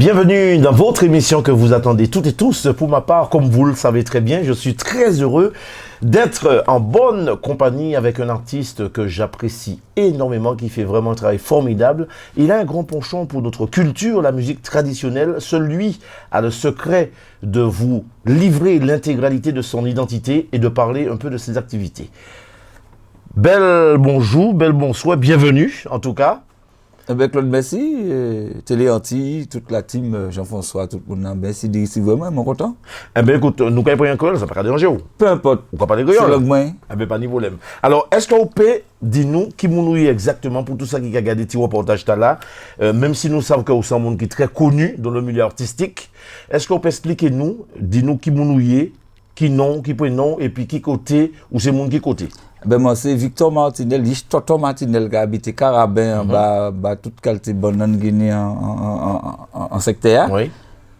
Bienvenue dans votre émission que vous attendez toutes et tous. Pour ma part, comme vous le savez très bien, je suis très heureux d'être en bonne compagnie avec un artiste que j'apprécie énormément, qui fait vraiment un travail formidable. Il a un grand penchant pour notre culture, la musique traditionnelle. Celui a le secret de vous livrer l'intégralité de son identité et de parler un peu de ses activités. Bel bonjour, bel bonsoir, bienvenue en tout cas. Claude, merci. Télé Anti, toute la team, Jean-François, tout le monde. Merci d'ici vraiment, je suis content. Eh bien, écoute, nous, quand on prend un col, ça ne peut pas déranger. Peu importe. Ou pas parler de c'est moi. Eh bien, pas de problème. Alors, est-ce qu'on peut dire-nous qui nous exactement pour tout ça qui a regardé ce reportage là, même si nous savons que vous sommes un monde qui est très connu dans le milieu artistique, est-ce qu'on peut expliquer nous, dis-nous qui nous qui non, qui peut non, et puis qui côté, ou c'est monde qui côté? Ben moi c'est Victor Martinel, dit Toto Martinel qui habite Carabin, toute qualité bonne Guinée en secteur. Oui.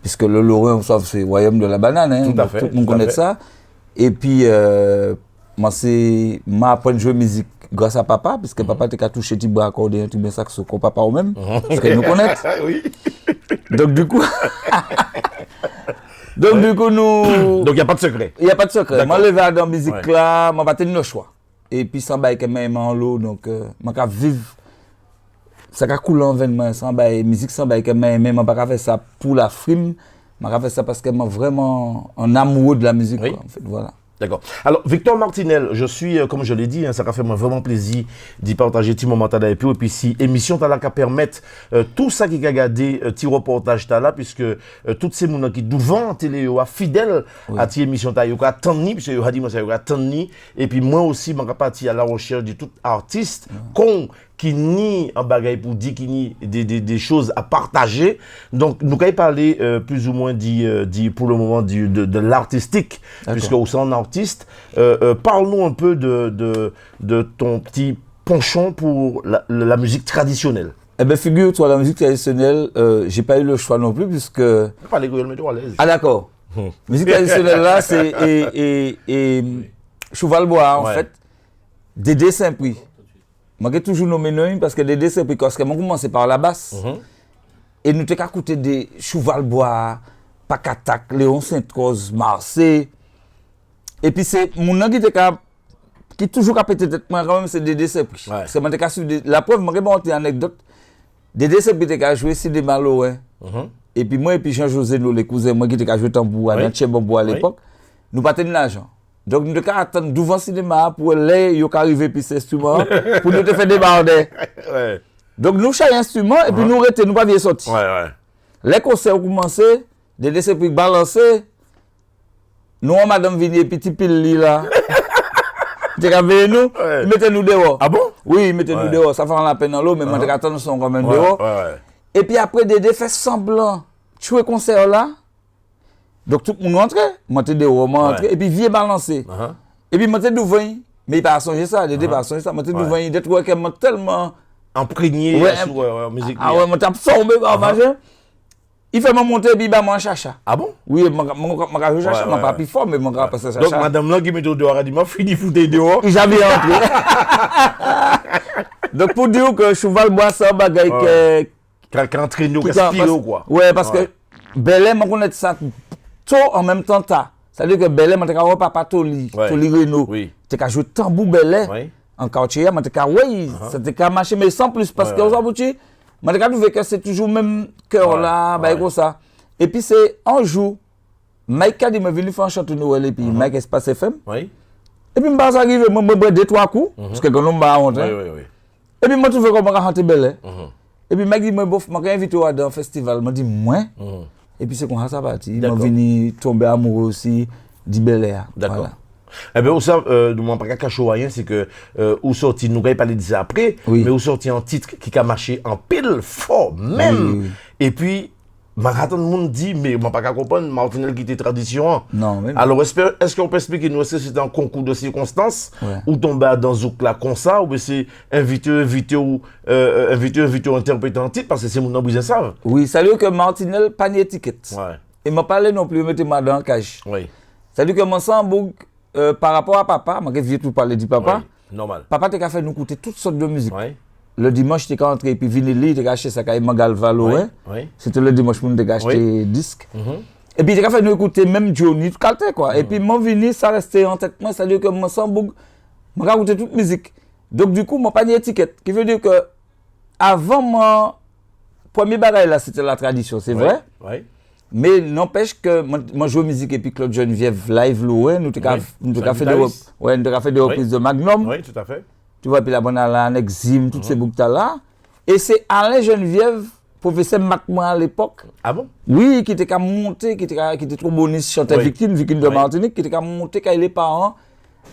Puisque le Lorrain, c'est le royaume de la banane, hein, tout à fait, tout le monde connaît ça. Et puis moi c'est m'a appris à jouer musique grâce à papa, puisque papa t'a touché petit bras accordéon, tout bien saxo comme papa ou même, parce qu'il nous connaît. Oui. Donc du coup nous. Donc il n'y a pas de secret. Il n'y a pas de secret. Moi, levé dans la musique là, je vais tenir le choix. Et puis, sans bail que même en l'eau, donc, je vais vivre. Ça va couler en veine, sans bail, musique, sans bail que même, je ne vais pas faire ça pour la frime. Je vais faire ça parce que je suis vraiment en amoureux de la musique. Oui. Quoi, en fait, voilà. D'accord. Alors, Victor Martinel, je suis, comme je l'ai dit, ça a fait vraiment plaisir d'y partager petit moment avec vous. Et puis, si émission t'as là qu'à permettre tout ça qui a gardé petit reportage t'as là, puisque toutes ces gens qui devant télé fidèles à cette émission t'as eu attendu, puisque vous a dit moi ça eu attendu. Et puis moi aussi, je suis parti à la recherche de tout artiste qui nie un bagage pour dire qui nie des choses à partager. Donc, nous allons parler plus ou moins pour le moment de l'artistique, puisque au sein artiste. Parle-nous un peu de ton petit penchant pour la musique traditionnelle. Eh bien, figure-toi, la musique traditionnelle, j'ai pas eu le choix non plus, puisque... Pas les gouilles, mets-toi à l'aise. Ah d'accord. Musique traditionnelle là, c'est Cheval Bois, en fait. Dédé Saint-Prix. Moi, j'ai toujours nommé nom parce que Dédé Saint-Prix, parce que moi, commencé par la basse. Et nous t'avons écouté des Cheval Bois, Pacatak, Léon Sainte-Rose, Marseille. Et puis c'est mon nom qui toujours a pété tête moi quand même, c'est Dédé Saint-Prix. Parce que la preuve, moi j'ai une anecdote. Dédé Saint-Prix a joué Sidé Malo, et puis moi et puis Jean-José nous les cousins moi qui a joué tambour dans Tché Bambo à l'époque. Nous pas tenir l'argent. Donc nous devons attendre devant cinéma pour les yo arriver puis cet instrument pour nous te faire débarder. Donc nous chaque instrument et puis nous rester nous pas bien sorti. Les concerts ont commencé, Dédé Saint-Prix balancer. Nous, madame Vigné, petit pile là. Tu as vu nous, mettez-nous dehors. Ah bon? Oui, mettez-nous dehors. Ça fait la peine dans l'eau, mais moi, je sont quand même dehors. Et puis après, Dédé fait semblant. Tu es concert là. Donc tout le monde rentre. Moi, je dehors, et puis viens balancer. Et puis, moi, je devant. Mais il n'a pas songé ça. Dédé n'a pas songé ça. Moi, je devant. Il est tellement imprégné sur musique. Ah ouais, moi, je absorbé par machin. Il fait monter et puis il m'a chacha. Ah bon? Oui, je suis chacha, je pas plus fort, mais je pas passer chacha. Donc madame là qui met au dehors, elle dit, moi fini foutre dehors. J'avais entré. Donc pour dire que Cheval Bois, c'est un bagage qui entraîne nous, qui aspire quoi. Ouais, parce que Belém, je connais ça tout en même temps. C'est-à-dire que Belém, je suis papa Toli Renault. Tu as joué tambour Belém en quartier, je oui, c'était marché, mais sans plus, parce que aujourd'hui, je trouve que c'est toujours le même cœur là, comme ça. Et puis c'est un jour, Mike a dit, je suis venu faire un chanteur Noël et puis Mike Espace FM. Et puis je suis arrivé, je me suis 2-3 coups, parce que quand on m'a rentré. Et puis je trouve que je suis rentré belle. Et puis Mike dit, je m'ai invité à un festival, je dit, moi. Et puis c'est comme ça parti. Je suis venu tomber amoureux aussi du Bel Air. D'accord. Eh bien, ça, nous pas cacher rien, c'est que, où sorti, nous n'avons pas parlé de ça après, mais où sorti un titre qui a marché en pile fort, même. Et puis, Marathon, le monde dit, mais je ne pas comprendre, Martinel qui était tradition. Non, mais alors, est-ce qu'on peut expliquer nous, est-ce que c'est un concours de circonstances, ou tomber dans Zouk là comme ça, ou bien c'est invité ou interpréter un titre, parce que c'est mon nom, vous savez. Oui, c'est-à-dire que Martinel, pas d'étiquette. Il m'a parlé non plus, mettez-moi dans le cache. C'est-à-dire que mon sang, par rapport à papa, je viens tout parler du papa. Normal. Papa t'a fait nous écouter toutes sortes de musique. le dimanche, tu es rentré, et puis vinyle, tu as acheté ça, quand Mangal Valo, hein. Oui. C'était le dimanche, pour tu as acheté disque. Et puis, tu as fait nous écouter même Johnny, tout calté, quoi. Et puis, mon vinyle, ça restait en tête. Moi, ça veut dire que moi, sans bouge, je écouté toute musique. Donc, du coup, je n'ai pas d'étiquette. Qui veut dire que, avant, mon premier bagage, là, c'était la tradition, c'est vrai. Oui. Mais n'empêche que moi joue musique et puis Claude Geneviève live loué, nous avons fait des reprises de Magnum. Oui, tout à fait. Tu vois, puis la bonne Alain, Exim, toutes ces boucles là. Et c'est Alain Geneviève, professeur Macman à l'époque. Ah bon? Oui, qui était monté, qui était trop boniste, chantait Victime de Martinique, qui était monté quand les parents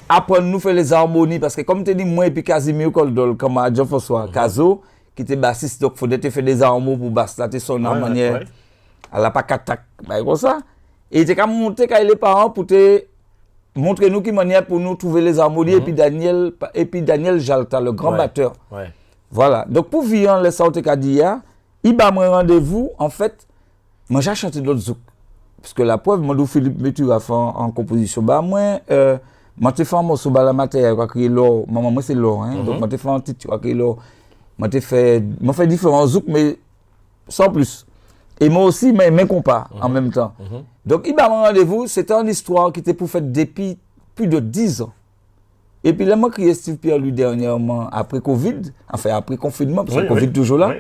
apprendre nous faire les harmonies. Parce que comme tu dis, moi et puis Casimir Koldol, comme à Jean-François Caso, qui était bassiste, donc il faudrait te faire des harmonies pour basse, là, tu son en manière. Elle n'a pas qu'attaque, comme ça. Et il était monté quand les parents pour te montrer nous qui manière pour nous trouver les harmonies. Et puis Daniel Jalta, le grand batteur. Voilà. Donc pour vivre les sortes qu'a dit hier, il m'a un rendez-vous. En fait, moi j'ai chanté d'autres zouk. Parce que la preuve, moi, Philippe Métu a fait en composition. Bah, moi, j'ai fait un morceau de la matière, quoi, qui est l'or. Maman, moi, c'est l'or. Hein? Donc, j'ai fait un titre, quoi, qui est l'or. J'ai fait différents zouk, mais sans plus. Et moi aussi, mais mes compas en même temps. Donc, il m'a un rendez-vous. C'était une histoire qui était pour faire depuis plus de 10 ans. Et puis là, moi, crié Steve Pierre, lui, dernièrement, après Covid, enfin, après confinement, parce que Covid toujours là.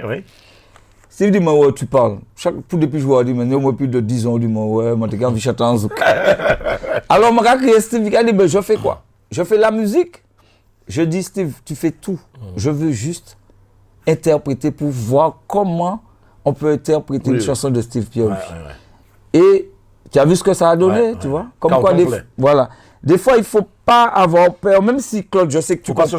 Steve dit, moi, tu parles. Depuis que je vois, il dit, mais moi, plus de 10 ans, il dit, moi, moi, j'ai envie de chanter en zouk. Alors, moi, j'ai crié Steve, il a dit, ben, je fais quoi? Je fais la musique. Je dis, Steve, tu fais tout. Je veux juste interpréter pour voir comment on peut interpréter une chanson de Steve Pierre. Et tu as vu ce que ça a donné, tu vois? Comme quoi, voilà. Des fois, il ne faut pas avoir peur, même si Claude, je sais que tu composes.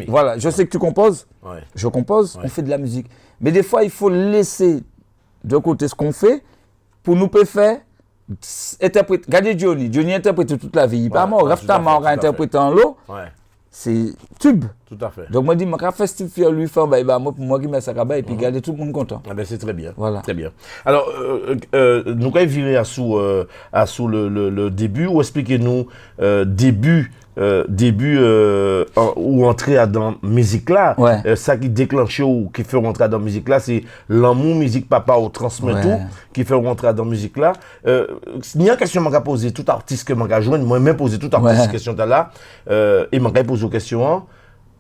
Voilà, je sais que tu composes. Je compose, on fait de la musique. Mais des fois, il faut laisser de côté ce qu'on fait pour nous faire interpréter. Regardez Johnny. Johnny interprète toute la vie. Il n'est pas mort. Rafta m'a interprété en l'eau. C'est tube. Tout à fait. Donc, moi, je dis, je vais faire lui faire, moi, pour moi qui mets ça et puis garder tout le monde content. Ah ben, c'est très bien. Voilà. Très bien. Alors, nous allons virer à sous le début, ou expliquez-nous début ou entrer dans la musique là. Ça qui déclenche ou qui fait rentrer dans la musique là, c'est l'amour musique papa au transmet tout qui fait rentrer dans la musique là. Il y a une question que je poser tout artiste que je joindre, moi-même poser tout artiste question là et je poser une question.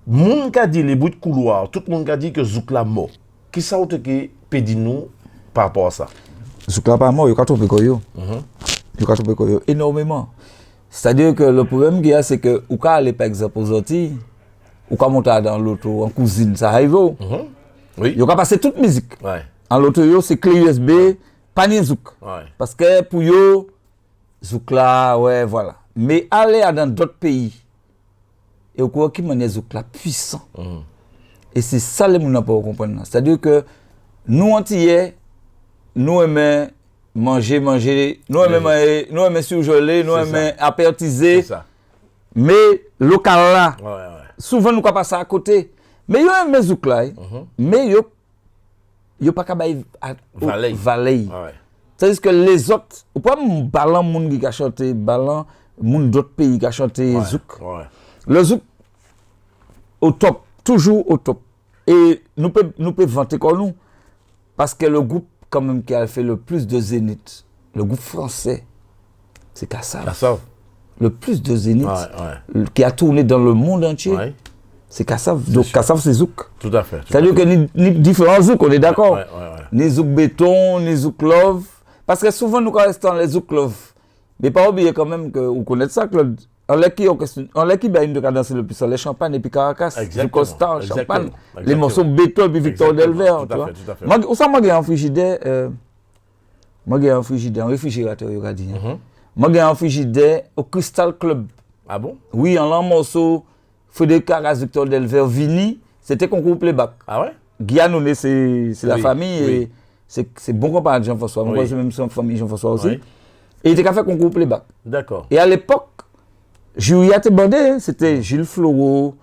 Moun ka dit les bouts de couloir, tout le monde a dit que Zouk la mort. Qui ça ou te qui peut dire nous par rapport à ça? Zouk la pas mort, il y a trop de koyo. Énormément. C'est-à-dire que le problème qu'il y a, c'est que ou ka aller par exemple aux Antilles, ou ka monter dans l'auto en cousine, ça arrive. Oui. Il y a passer toute musique. En l'auto, c'est clé USB, pas ni Zouk. Parce que pour yo, Zouk là, voilà. Mais aller dans d'autres pays, et au cours qui m'a Zouk là puissant. Et c'est ça les gens pas comprendre. C'est-à-dire que nous Antillais, nous aimons manger, nous aimons surgeler, nous aimons apertiser. Mais local là, souvent nous passons à côté. Mais yo aime Zouk là, mais yo pas capable valer. C'est-à-dire que les autres, ou pas balan moun qui a chanté, balan moun d'autres pays qui a chanté Zouk. Le Zouk, au top, toujours au top. Et nous pouvons vanter comme nous. Parce que le groupe, quand même, qui a fait le plus de zénith, le groupe français, c'est Kassav. Le plus de zénith, qui a tourné dans le monde entier, c'est Kassav. Donc Kassav, c'est Zouk. Tout à fait. C'est-à-dire que ni différents Zouk, on est d'accord. Ni Zouk béton, ni Zouk love. Parce que souvent, nous restons les Zouk love. Mais pas oublier quand même que vous connaissez ça, Claude. On l'a qui une de danser le plus sur les champagnes et puis Caracas, du Costa, champagne, les morceaux béton et puis Victor Delver, tu vois. Moi j'ai un frigidaire, un réfrigérateur, il a dit. Moi j'ai un frigidaire au Crystal Club. Ah bon? Oui, en l'an morceau, Frédéric Carras, Victor Delver, Vini, c'était concours playback. Ah ouais? Guillaume, c'est la famille et c'est bon comparé de Jean-François. Moi c'est même son famille Jean-François aussi. Et il était qu'à faire concours playback. D'accord. Et à l'époque, Julia était bandé, c'était Gilles Floro.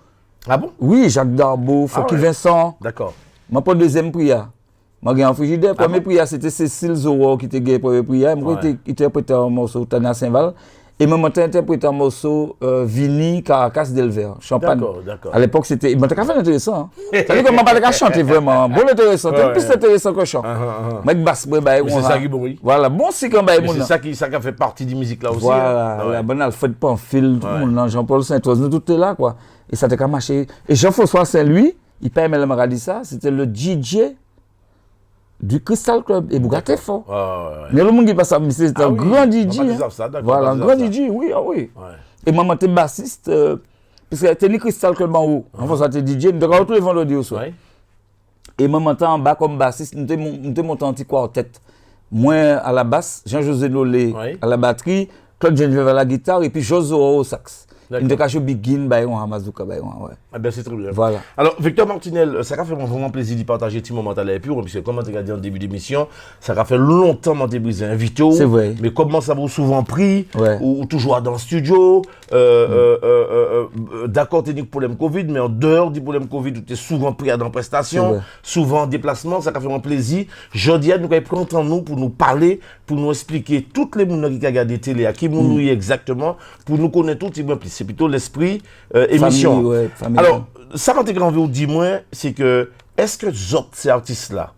Ah bon? Oui, Jacques Darbo, Foki Vincent. D'accord. Ma pour deuxième prière. Moi j'ai un frigidaire, premier prière c'était Cécile Zoro qui était gay premier prière, moi il interprétait un morceau Tania Saint-Val Et moi, j'ai interprété un morceau Vini Caracas Delver, Champagne. D'accord. À l'époque, c'était. Mais t'as fait intéressant. Hein. C'est-à-dire que moi, je ne pas chanter vraiment. Bon, intéressant. C'est plus intéressant que je chante. Mais basse, c'est ça qui est bon, oui. Voilà, bon, c'est quand même. C'est ça qui fait partie de la musique là aussi. Voilà, la bonne Alfred Pamphile, tout le monde, Jean-Paul Saint-Oise, nous tout est là, quoi. Et ça t'a marché. Et Jean-François Saint-Louis, il pas aimé le dit ça, c'était le DJ du Crystal Club et Bougaté fort. Mais le monde qui passe à c'était un grand DJ. Voilà, un grand DJ, oui, oui. Et maman était bassiste, parce que c'était Crystal Club en haut. Enfin, ça était DJ, nous avons tous les vendredis au soir. Et maman était en bas comme bassiste, nous étions montés en petit quartet. Moi à la basse, Jean-José Nolé à la batterie, Claude Geneviève à la guitare et puis Jozo au sax. Une de cache Bigin, Bayon, Mazouka, Bayon, ouais. Ah ben c'est très bien. Voilà. Alors, Victor Martinel, ça a fait vraiment plaisir d'y partager un petit moment à l'épure, puisque comme tu as dit en début d'émission, ça a fait longtemps que tu brisé un Vito. C'est vrai. Mais comment ça vous souvent pris, ou toujours dans le studio, d'accord, tu as dit problème Covid, mais en dehors du problème Covid, tu es souvent pris dans la prestation, souvent en déplacement, ça a fait vraiment plaisir. Jeudi, nous allons prendre nous pour nous parler, pour nous expliquer toutes les gens qui regardent la télé, à qui nous exactement, pour nous connaître tout petit peu plus. C'est plutôt l'esprit émission. Famille, alors, ça m'a envie de dire, moi, c'est que, est-ce que ces artistes-là,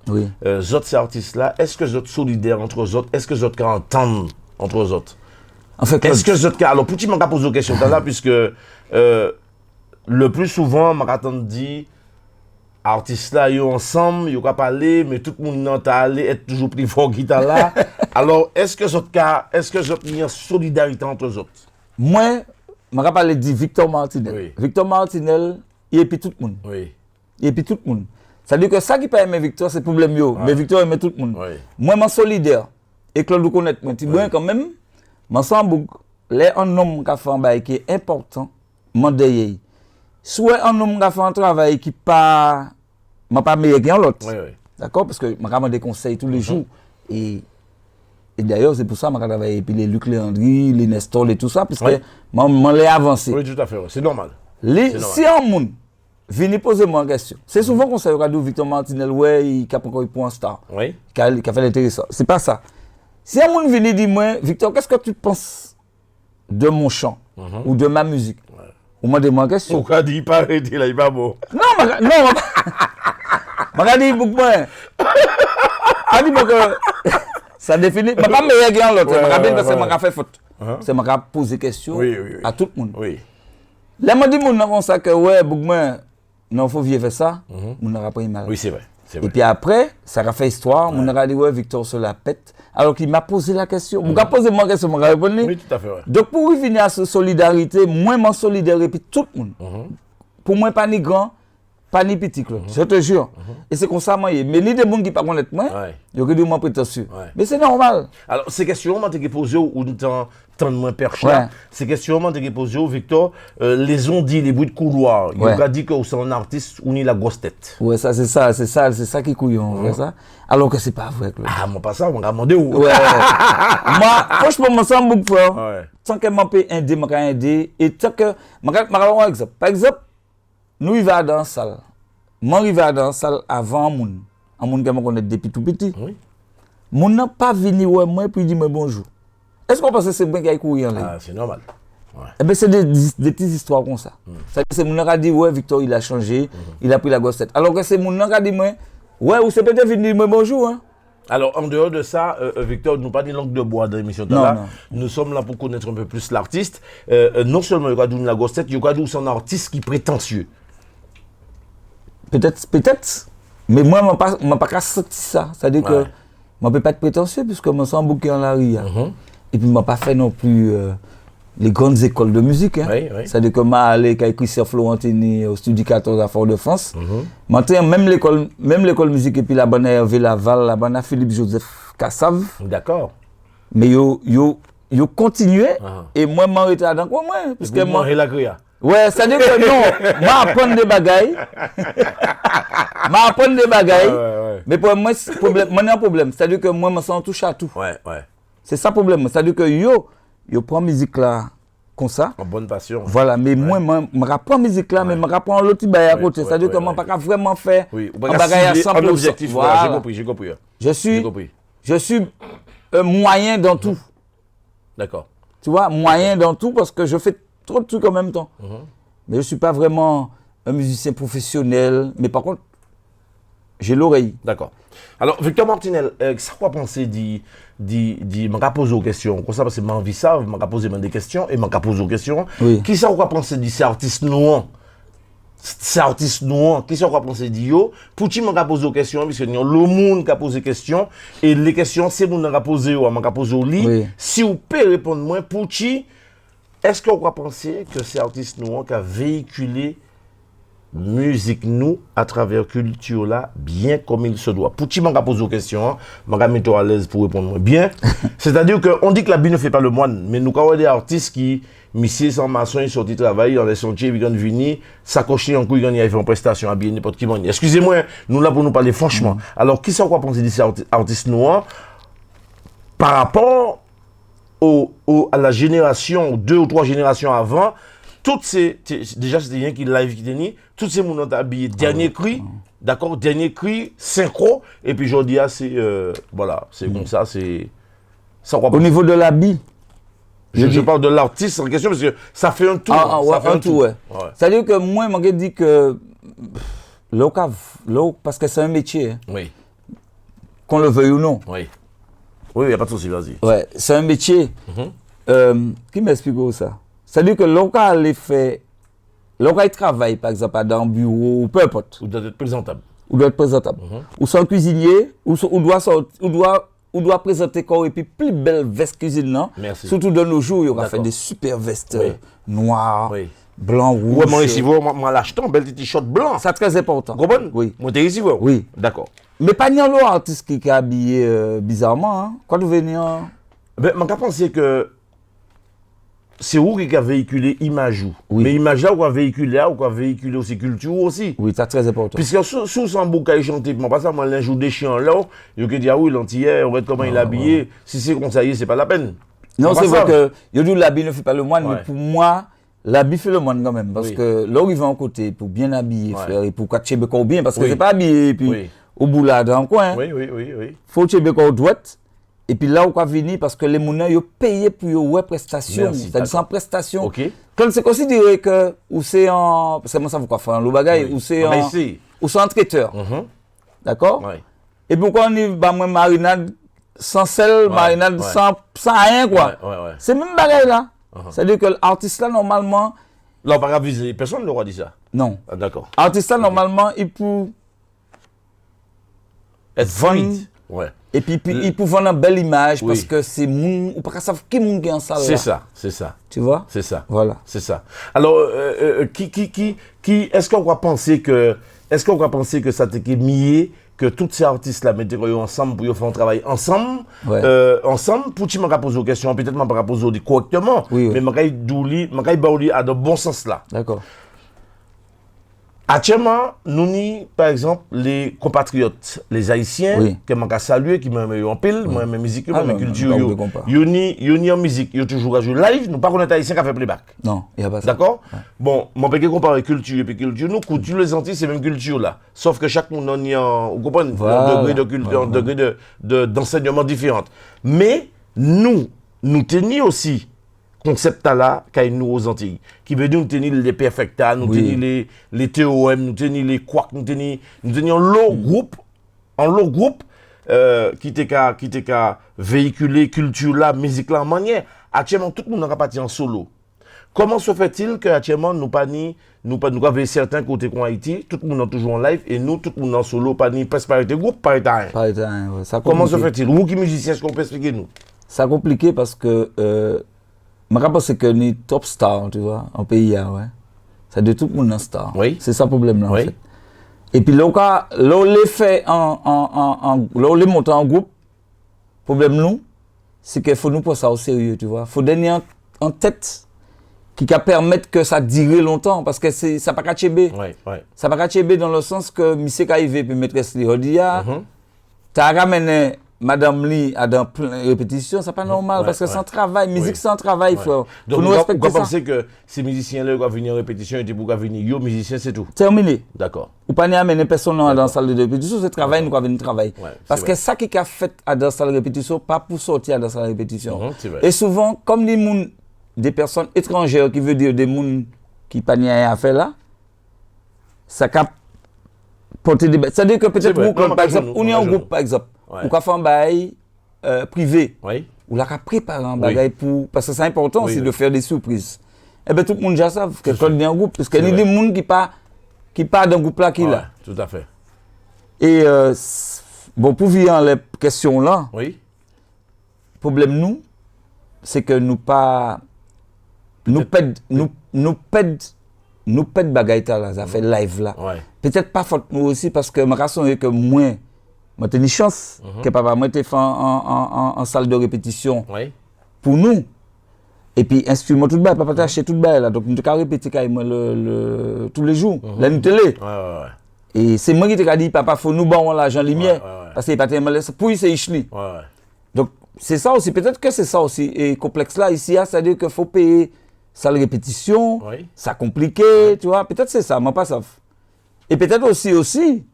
est-ce que vous êtes solidaires entre eux autres, est-ce que vous êtes entendent entre eux autres? En fait, est-ce que vous êtes alors, pour tu m'as posé une question là, puisque le plus souvent, m'a dit, artistes là, ils sont ensemble, ils ont parlé, mais tout le monde est allé, être toujours plus fort qui est là. Alors, est-ce que vous êtes mis en solidarité entre eux autres? Moi, je vais parler de Victor Martinel. Oui. Victor Martinel, il est puis tout le monde. Oui. Il est puis tout le monde. C'est-à-dire que ça qui peut aimer Victor, c'est le problème. Mais Victor aime tout le monde. Oui. Moi, je suis solidaire. Et Claude, vous connaissez, moi, quand même, je suis un homme qui a fait un travail qui est important, je soit un homme qui a fait un travail qui n'est pas meilleur que l'autre. Oui. D'accord? Parce que je des conseils tous les jours. Et d'ailleurs, c'est pour ça que je travaille avec les Luc Léandri, les Nestor et tout ça, parce que je l'ai avancé. Oui, tout à fait, c'est normal. Si un monde vient poser moi une question, c'est souvent qu'on sait que Victor Martinel, il a encore pour un star, qui a fait l'intéressant. C'est pas ça. Si un monde vient dire moi, Victor, qu'est-ce que tu penses de mon chant ou de ma musique? Ou moi, demande une question. Pourquoi dit pas arrêter là, il va beau. Non, je dit beaucoup moins. Je dis que ça définit. Je ne pas meilleur que l'autre. Je bien parce que je fait faute. C'est que je pose des questions à tout le monde. Oui. Là, je dis comme ça que Bougman, non, il faut vivre ça. On n'aura pas eu mal. Oui, c'est vrai. Et puis après, ça a fait histoire. On a dit, Victor se la pète. Alors qu'il m'a posé la question. Il m'a posé moi la question, je vais répondre. Oui, tout à fait. Donc pour revenir à cette solidarité, moi, je suis solidaire et puis tout le monde. Pour moi, pas ni grand, pas ni petit. Je te jure. Et c'est comme ça, moi. Mais les gens qui ne pas connaître moi, ils ont dit moi prétentieux. Mais c'est normal. Alors, ces questions, je t'ai posées ou tant de moins perche là. Ces questions, je t'ai posées, Victor, les ont dit, les bruits de couloir. Ils ont dit que c'est un artiste ou ni la grosse tête. Ouais, ça, c'est ça qui est couillon. Ça. Alors que c'est pas vrai. Ah, moi, pas ça, on m'a demandé où. Ouais. Moi, franchement, je me sens beaucoup fort. Tant que je peux aider, je peux aider. Et tant que. Je vais un exemple. Par exemple, nous, il va dans la salle. Moi, il va dans la salle avant un monde. Un monde que je connais depuis tout petit. Oui. Mon n'a pas venu voir moi et puis dit bonjour. Est-ce qu'on pense que c'est bien qu'il y a courir là? Ah, c'est normal. Eh bien, c'est des petites histoires comme ça. C'est mon qui a dit, ouais, Victor, il a changé, il a pris la gossette. Alors que c'est mon qui a dit, ouais, ou c'est peut-être venu dire bonjour. Hein? Alors, en dehors de ça, Victor, nous pas des langues de bois dans l'émission. Non. Nous sommes là pour connaître un peu plus l'artiste. Non seulement il y a la gossette, il y a c'est un artiste qui est prétentieux. Peut-être. Mais moi, je ne peux pas sortir ça. C'est-à-dire que je ne peux pas être prétentieux puisque je me sens bouqué en la rue. Et puis, je n'ai pas fait non plus les grandes écoles de musique. Hein. C'est-à-dire que je suis allé avec Christian Florentini au Studio 14 à Fort-de-France. Même l'école de musique et puis la bonne Hervé Laval, la bonne Philippe Joseph Cassave. D'accord. Mais ils continué et moi, je m'en arrêté dans quoi moi. Parce que moi, la gria. Ouais, c'est-à-dire que non, je apprends des bagailles. Mais pour moi, c'est un problème. C'est-à-dire que moi, je me sens touché à tout. C'est ça le problème. C'est-à-dire que yo prend musique là comme ça. En bonne passion. Voilà, mais moi, je apprends musique là, mais je apprends l'autre bagaille à côté. C'est-à-dire que je ne peux pas vraiment faire un bagaille à 100%. Objectif, voilà. J'ai compris. Je suis moyen dans tout. D'accord. tu vois, moyen dans tout parce que je fais trop de trucs en même temps. Mais je ne suis pas vraiment un musicien professionnel. Mais par contre, j'ai l'oreille. D'accord. Alors, Victor Martinel, ça quoi penser m'a posé aux questions. Comme ça, parce que m'a envie ça, m'a posé des questions et m'a posé aux questions. Oui. Qui ça quoi penser de ces artistes noirs? Ces artistes noirs, qui ça quoi penser de yo? Pour qui m'a posé aux questions, parce que le monde qui a posé des questions, et les questions, c'est vous m'a posé ou m'a posé au lit. Oui. Si vous pouvez répondre moi, pour qui, est-ce qu'on va penser que ces artistes noirs qui a véhiculé musique nous à travers culture là bien comme il se doit. Pour qui m'a posé aux questions, m'a mis à l'aise pour répondre bien. C'est-à-dire que on dit que la vie ne fait pas le moine, mais nous avons des artistes qui monsieur sans maçon ils sortent travailler dans les sentiers, ils viennent venir s'accrocher en couille ils viennent faire une prestation à bien n'importe qui. Excusez-moi, nous là pour nous parler franchement. Alors qui ça quoi penser de ces artistes noirs par rapport à la génération 2 ou 3 générations avant? Toutes ces, déjà c'était rien qui live qui tenait, toutes ces gens ont habillé dernier cri, d'accord, dernier cri, synchro, et puis aujourd'hui c'est, voilà, c'est comme ça, c'est, ça Au niveau de l'habit. Je parle de l'artiste en question parce que ça fait un tour. Ça fait un tour, ouais. C'est-à-dire que moi, je dis que, parce que c'est un métier, hein, oui, qu'on le veuille ou non. oui, oui, il n'y a pas de souci, vas-y. Ouais, c'est un métier. Qui m'explique ça? C'est-à-dire que local fait, local travaille par exemple dans un bureau ou peu importe. Ou doit être présentable. Ou doit être présentable. Ou son cuisinier, ou doit présenter quoi et puis plus belle veste cuisine là. Merci. Surtout de nos jours, il y aura fait des super vestes noires, blancs, rouges. Ouais, moi ici, moi l'achetant, bel t-shirt blanc. C'est très important. Comprends? Oui. Moi t'es ici, ouais. Oui. D'accord. Mais pas n'importe quel artiste qui est habillé bizarrement. Hein. Quand vous venez. Ben, je pense que c'est où qui a véhiculé image. Oui. Mais image là, ou a véhiculé aussi culture aussi. Oui, c'est très important. Puisque sous son bouquet chanté, pas ça, moi, l'injou des chiens là, il y a dit, ah oui, l'antillais, on va être comment il est habillé. Si c'est comme ça, c'est pas la peine. Non, c'est vrai que, il dit l'habit ne fait pas le moine, mais pour moi, l'habit fait le moine quand même. Parce que là où il va en côté, pour bien habiller, frère, et pour catcher Bécor bien, parce que c'est pas habillé, et puis au bout là, dans le coin. Oui. Faut que Bécor droite. Et puis là où on venir parce que les mounins ils payent pour les prestations, c'est-à-dire sans prestation. OK. Quand c'est considéré que ou c'est en parce que moi ça vous quoi faire le bagage ou c'est en traiteur. D'accord? Et pourquoi on y va moi marinade sans sel, marinade sans rien quoi. C'est même bagage là. C'est-à-dire que l'artiste là normalement là on va pas viser personne ne l'aura dit ça. Non. Ah, d'accord. L'artiste là normalement il peut être vendre. Ouais. Et puis il peut vendre une belle image parce que c'est moun ou pas savoir qui moun qui est en salle là. C'est ça. Tu vois? C'est ça. Voilà. C'est ça. Alors est-ce qu'on va penser que ça t'est mieux que tous ces artistes là mettent ensemble pour faire un travail ensemble ensemble pour tu m'as posé aux questions peut-être m'a pas posé correctement mais m'a douli à de bon sens là. D'accord. Actuellement, nous ni par exemple les compatriotes, les haïtiens que m'a saluer qui m'a en pile, moi même musique, moi même culture yo ni en musique, yo toujours jouer live, nous pas connaître haïtien qui fait playback. Non, il y a pas ça. D'accord? Bon, mon peut comparer culture et puis culture, nous culture les Antilles c'est même culture là, sauf que chaque monde on y en comprendre un degré de culture, un degré d'enseignement différent. Mais nous tenons aussi concept là qu'il nous aux Antilles qui veut dire nous tenir les perfecta nous tenir les TOM nous tenir les quarks nous tenir l'autre groupe qui était véhiculer culture là musique là en manière actuellement tout le monde n'a pas parti en solo. Comment se fait-il que actuellement nous avons certains côtés qu'on Haïti tout le monde est toujours en live et nous tout le monde en solo pas ni presque pas été groupe pas été rien. Comment se fait-il vous qui musicien est-ce qu'on peut expliquer nous? C'est compliqué parce que je pense que nous top star, tu vois, en pays, ouais. C'est de tout le monde en star. Oui. C'est ça le problème là, en fait. Et puis là, on les fait on les monte en groupe, problème nous, c'est qu'il faut nous prendre ça au sérieux, tu vois. Il faut donner en tête qui permettre que ça dure longtemps, parce que ça n'a pas qu'à tchéber. Ça n'a pas qu'à tchéber dans le sens que monsieur arrivé puis maîtresse li dit tu as ramené Madame Lee a dans plein de répétitions, c'est pas normal parce que c'est un travail, musique c'est un travail, frère. Donc nous respecter ça. Penser que ces musiciens-là qui vont venir en répétition et pour venir, yo musicien c'est tout. Terminé. D'accord. Ou pas ni amener personne dans la salle de répétition, c'est travail, nous venir travailler. Parce que ça qui a fait à dans la salle de répétition, pas pour sortir dans la salle de répétition. Et souvent, comme les gens des personnes étrangères, qui veut dire des gens qui n'ont pas rien à faire là, ça cap porter des... C'est-à-dire que peut-être vous, par exemple, on est en groupe, par exemple, ou qu'on fait un bail privé, ou là qu'on prépare un bagage pour... Parce que c'est important aussi de faire des surprises. Eh bien, tout le monde déjà savent que quand on est en groupe, parce qu'il y a des gens qui partent dans le groupe là qui est là. Tout à fait. Et bon, pour venir à les questions là, le problème nous, c'est que nous pas... Nous pède bagaille là, ça fait live là. Peut-être pas faute nous aussi parce que ma raison est que moi j'ai une chance que papa moi était fait en salle de répétition pour nous. Et puis instrument tout bas, papa t'a acheté tout bas là, donc nous t'ai répété quand moi tous les jours, la nuit télé. Et c'est moi qui t'ai dit papa faut nous bon l'argent lumière parce qu'il pas tellement pour c'est ichli. Donc c'est ça aussi, peut-être que c'est ça aussi et complexe là ici, c'est-à-dire qu'il faut payer salle répétition, ça compliqué, tu vois, peut-être c'est ça, moi pas ça. Et peut-être aussi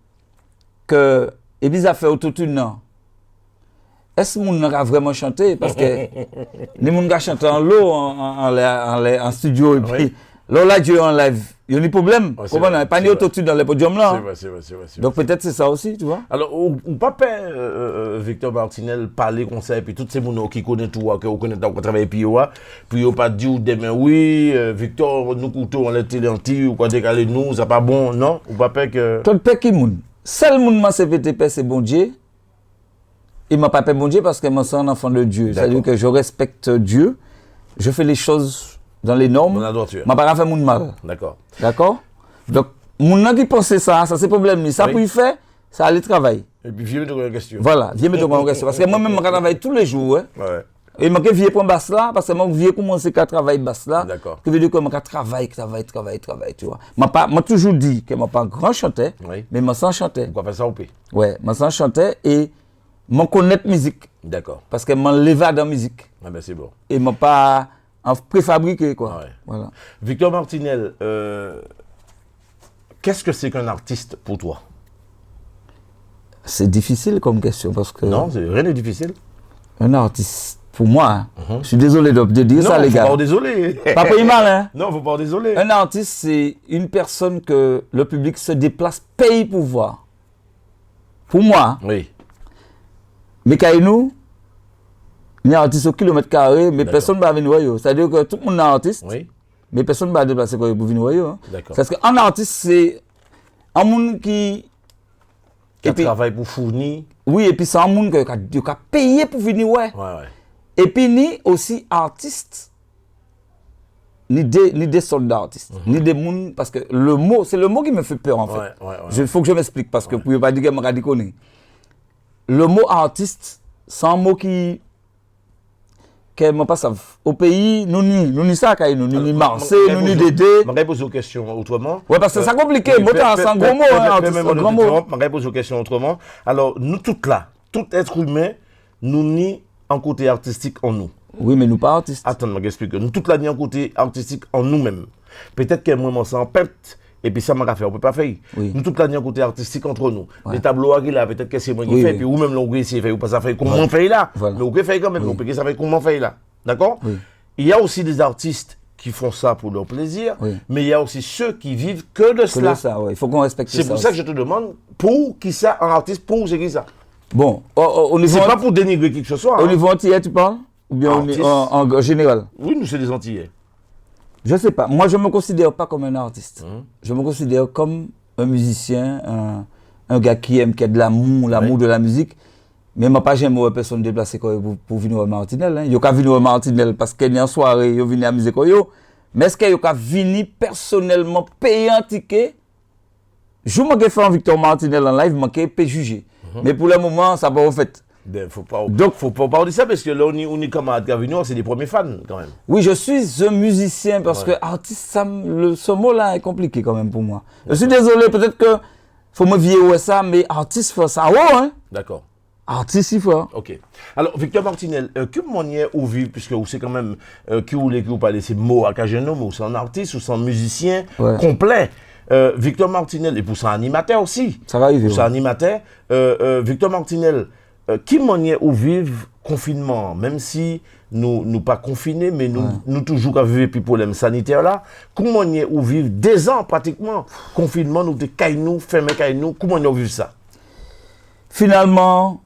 que et puis ça fait autotune non. Est-ce que moun a vraiment chanté parce que les moun qui chantent en l'eau en studio et puis là Dieu en live, il y a des problèmes. Comment pas ni autotune dans les podiums là. C'est vrai. Donc peut-être c'est ça aussi, tu vois. Alors on pas Victor Martinel parler comme ça et puis tous ces moun qui connaissent tout que connaissent qui travailler puis on pas dire demain oui Victor nous couteau on était lentille ou quoi décaler nous ça pas bon non ou pas que tout peur qui moun. Seul moun m'a CVTP c'est bon Dieu. Il m'a pas fait bon Dieu parce que moi, c'est un enfant de Dieu. C'est-à-dire que je respecte Dieu, je fais les choses dans les normes. Je ne pas faire mon mal. D'accord. Donc, mon qui pense ça c'est problème. Ça pour y faire, ça allait travailler. Et puis, viens me poser une question. Voilà, viens me poser une question. Parce que moi-même, je travaille tous les jours. Et je viens pour basse là, parce que moi, je viens commencer à travailler basse là. D'accord. Ça veut dire que je travaille, tu vois. Je toujours dit que je ne suis pas un grand chanteur, mais je suis chanteur. Pourquoi faire ça au pays? Ouais, je suis chanteur et je connais la musique. D'accord. Parce que je me lève dans la musique. Ah ben c'est bon. Et je ne pas préfabriqué quoi. Voilà. Victor Martinel, qu'est-ce que c'est qu'un artiste pour toi? C'est difficile comme question parce que... Non, rien n'est difficile. Un artiste, pour moi, je suis désolé de dire ça les gars. Non, faut pas désolé. Pas pour mal hein. Non, faut pas désolé. Un artiste, c'est une personne que le public se déplace, paye pour voir. Pour moi. Oui. Mais quand nous, il y a un artiste au kilomètre carré, mais personne ne va venir voir. C'est-à-dire que tout le monde est artiste, mais personne ne va déplacer pour venir voir. Parce qu'un artiste, c'est un monde qui travaille pour fournir. Oui, et puis c'est un monde qui a payé pour venir voir. Et puis, ni aussi artiste, ni des soldats artistes, ni des monde, parce que le mot, c'est le mot qui me fait peur en fait. Il faut que je m'explique, parce que vous ne pouvez pas dire que je me connais. Le mot artiste, c'est un mot qui ne pas ça. Au pays, nous ni ça, nous ni Marseille, nous ni Dédé. Je vais poser une question autrement. Oui, parce que c'est compliqué. C'est un gros mot. Je vais poser une question autrement. Alors, nous tous là, tout être humain, nous ni un côté artistique en nous. Oui, mais nous pas artistes. Attends, je vais expliquer. Nous tous là, ni un côté artistique en nous-mêmes. Peut-être qu'un moment, c'est en perte. Et puis ça m'a fait, on ne peut pas faire. Nous tous là, il y a un côté artistique entre nous. Les tableaux qui là, peut-être que c'est moi qui fais, puis ou même l'on essayer de faire, ou pas ça fait, comment on fait là. Mais on peut faire quand même, on peut ça fait comment on fait là. D'accord? Il y a aussi des artistes qui font ça pour leur plaisir, mais il y a aussi ceux qui vivent que de cela. Il faut qu'on respecte ça. C'est pour ça que je te demande, pour qui ça, un artiste, pour c'est qui ça? Bon, c'est pas pour dénigrer qui que ce soit. Au niveau antillais, tu parles? Ou bien en général? Oui, nous, c'est des antillais. Je ne sais pas. Moi, je ne me considère pas comme un artiste. Je me considère comme un musicien, un gars qui a de l'amour de la musique. Mais je n'ai pas jamais vu personne déplacer pour venir à Martinel. Il y a venir à Martinel parce qu'il y a une soirée, il vient à la musique. Mais est-ce qu'il y a venir personnellement payer un ticket? Je me fais un Victor Martinel en live, je peux juger. Mais pour le moment, ça va pas fait. Donc, faut pas parler de ça parce que là, on est comme à Gavino, c'est des premiers fans quand même. Oui, je suis un musicien parce que artiste, ce mot-là est compliqué quand même pour moi. Je suis désolé, peut-être que faut me vieillir ça, mais artiste, faut ça, hein? D'accord. Artiste, il faut. Ok. Alors, Victor Martinel, que manière où vivre, puisque vous savez quand même qui vous parlez, c'est mot à Cajano, mais c'est un artiste ou c'est un musicien complet. Victor Martinel, et pour ça, animateur aussi. Ça va arriver. Pour ça, animateur. Victor Martinel, qui manière où vivre confinement, même si nous pas confinés, mais nous toujours qu'à vivre puis problème sanitaire là. Comment on y est ou vivre 2 ans pratiquement confinement, nous fermé nous, comment on y vivre ça? Finalement,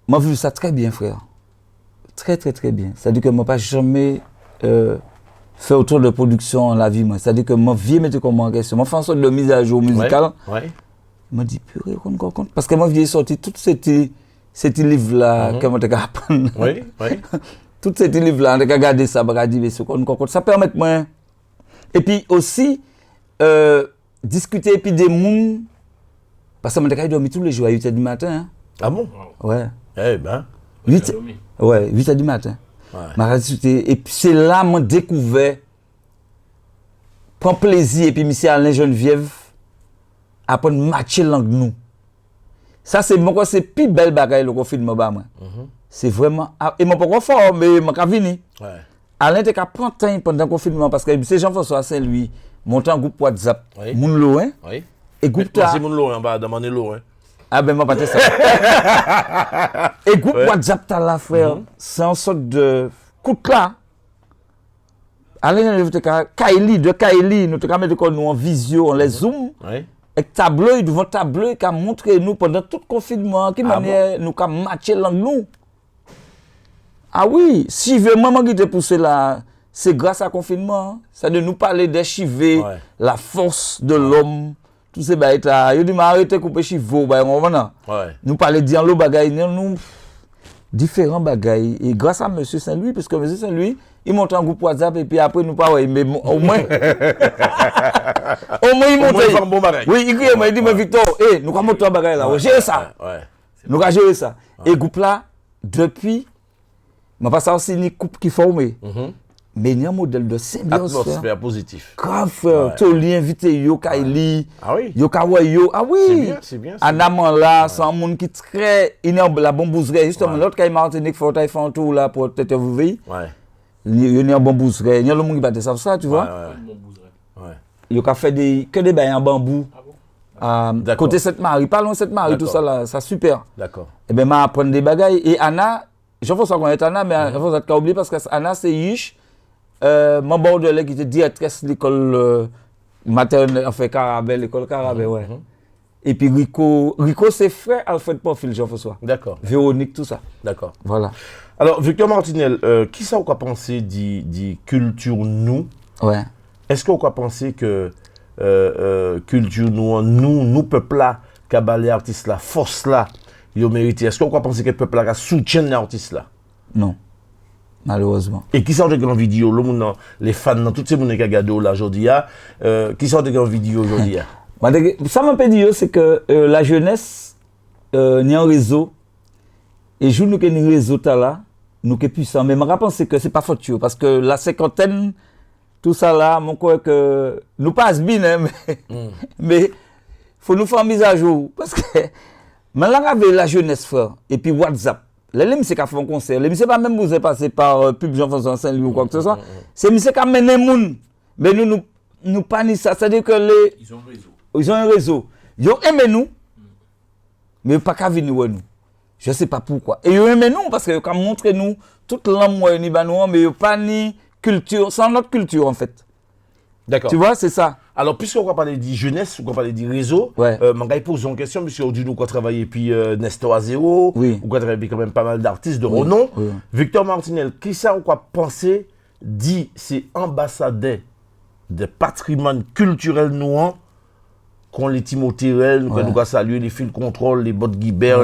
moi j'ai vu ça très bien, frère. Très bien. C'est-à-dire que moi pas jamais fait autant de production dans la vie, moi. C'est-à-dire que moi vieux mettre comme en question. Moi fais en sorte de mise à jour musicale. Ouais. M'a dit purée, on compte parce que moi j'ai sorti toutes ces livres là que moi t'ai apprendre. Oui. Tous ces livres là, on a regardé ça, on a dit ça permet moi. Et puis aussi discuter et puis des mondes parce que moi j'ai dormi tous les jours à 8h du matin. Hein. Ah bon? Ouais. Eh ben 8h du matin. Ouais. Et puis c'est là que j'ai découvert, prends plaisir, et puis M. Alain Geneviève apprendre à matcher langue nous. Ça, c'est plus belle bagaille le confinement. C'est vraiment. Et je ne suis pas fort, mais je suis venu. Alain était prendre temps pendant le confinement parce que c'est Jean-François Saint-Louis, monté en groupe WhatsApp, Moun Loin. Et groupe toi. C'est Moun Loin, bah, demander Loin. Ah ben, moi, pas ça. Et groupe WhatsApp, t'as là, frère, c'est une sorte de coup de là. Alain, Kaili, nous avons mis nous en visio, on les zoom. Et tableau, devant tableau, qui a montré nous pendant tout le confinement, qui manière nous avons matché langue nous. Ah oui, si vraiment qui te poussé là, c'est grâce à confinement. Ça de nous parler des chivés, la force de l'homme. Tous ces bagages là, il dit m'arrêter couper chivaux, nous parler dialogue bagaille, nous différents bagailles et grâce à monsieur Saint-Louis parce que monsieur Saint-Louis il monte en groupe WhatsApp et puis après nous pas mais au moins il monte oui il crie il dit mais Victor nous va monter en bagaille là gérer ça nous va gérer ça et groupe là depuis m'a pas ça aussi ni couple qui formé mais il y a un modèle de symbiose atmosphère positif grave frère tu l'as invité yo Kaili yo ah oui c'est bien Anaman là c'est un monde qui très il est la bambouserie justement l'autre Kaili Martinique faut tailler un tour là pour t'interviewer il y a un bambouserie il y a le monde qui bat ça tu vois il a fait que des bains en bambou côté Sainte-Marie pas loin Sainte-Marie tout ça là ça super d'accord et ben m'a apprendre des bagailles et Anna Jean-François connaît Anna mais Jean-François t'as oublié parce que Anna c'est Yish mon bordelais qui était directrice de l'école maternelle, enfin Carabel, l'école Carabel, Et puis Rico c'est frère Alfred Porfil, Jean-François. D'accord. Véronique, tout ça. D'accord. Voilà. Alors, Victor Martinel, qui ça vous a pensé de culture nous? Ouais. Est-ce que vous a pensé que culture nous peuple là, qui a les artistes là, force là, ils ont mérité? Est-ce que vous a pensé que le peuple là soutient les artistes là? Non. Malheureusement. Et qui sort de grande vidéo, les fans, tous ces gens qui regardent là aujourd'hui, qui sort de grande vidéo aujourd'hui? Ça m'a pas dit, c'est que la jeunesse, il y a un réseau, et je nous avons un réseau là, nous sommes puissants. Mais je pense que ce n'est pas faute, parce que la cinquantaine, tout ça là, je crois que nous passe bien, mais il faut nous faire mise à jour. Parce que maintenant, avec la jeunesse, frère, et puis WhatsApp. Les c'est qu'à faire un concert. Les c'est pas même vous passer par pub Jean-François Saint-Louis ou quoi que ce soit. C'est monsieur qui amène les gens. Mais nous pas ni ça. C'est-à-dire que ils ont un réseau. Ils ont un réseau. Ils ont aimé nous. Mais ils pas qu'à venir nous. Je sais pas pourquoi. Et ils ont aimé nous parce qu'ils ont montré nous toute l'âme ni banouan mais ils pas ni culture, sans notre culture en fait. D'accord. Tu vois, c'est ça. Alors, puisqu'on va parler de jeunesse, on va parler du réseau, je vais poser une question, puisque aujourd'hui, nous avons travaillé puis Nestor Azero, on a travaillé quand même pas mal d'artistes de renom. Victor Martinel, qui ça, on va penser, dit, c'est ambassadeur de patrimoine culturel noir, qu'on les Timothée Rel, nous avons salué les fils contrôle, les Bottes Guibert,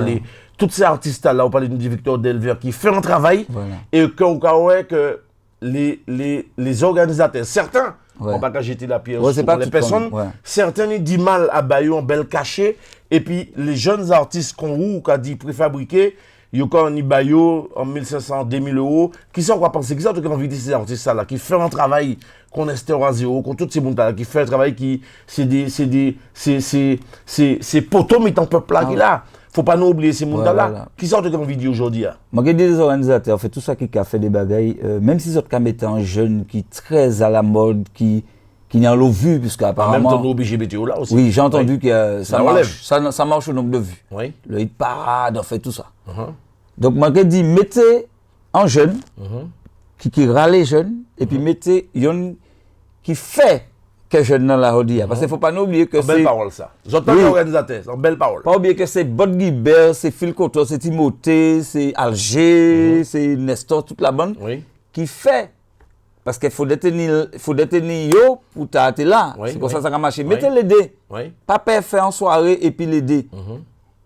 tous ces artistes-là, on parle de Victor Delver, qui fait un travail, et qu'on voit que les organisateurs, certains, on va pas jeter la pierre sur les personnes. Certains ils disent mal à Bayou en bel cachet. Et puis les jeunes artistes qu'on a dit préfabriqués, ils ont ni Bayou en 1500, 2000 euros. Qui sont quoi penser? Qui sont qui ont envie de ces artistes là qui font un travail qu'on est à zéro, qu'on tous ces mondes là qui fait un travail qui c'est poteau mais tant peuple là qui là. Faut pas nous oublier ces mondes-là. Qui sortent de grandes vidéos aujourd'hui? Moi, j'ai des organisateurs, fait tout ça qui a fait des bagailles, même si ils ont été un jeune qui est très à la mode, qui n'a pas vu, puisqu'apparemment. En même temps, nous LGBT là aussi. Oui, j'ai entendu que ça marche au nombre de vues. Le hit parade, on fait tout ça. Donc, moi, j'ai dit, mettez un jeune, qui râle les jeunes, et puis mettez yon qui fait que jeune dans la rodilla. Parce qu'il ne faut pas oublier que c'est... belle parole, ça. J'entends l'organisateur, c'est une belle parole. Pas oublier que c'est Bot Guibert, c'est Phil Coton, c'est Timothée, c'est Alger, c'est Nestor, toute la bande, qui fait. Parce qu'il faut détenir yo pour t'arrêter là. C'est comme ça que ça va marcher. Mettez les dés. Pas parfait en soirée et puis les dés.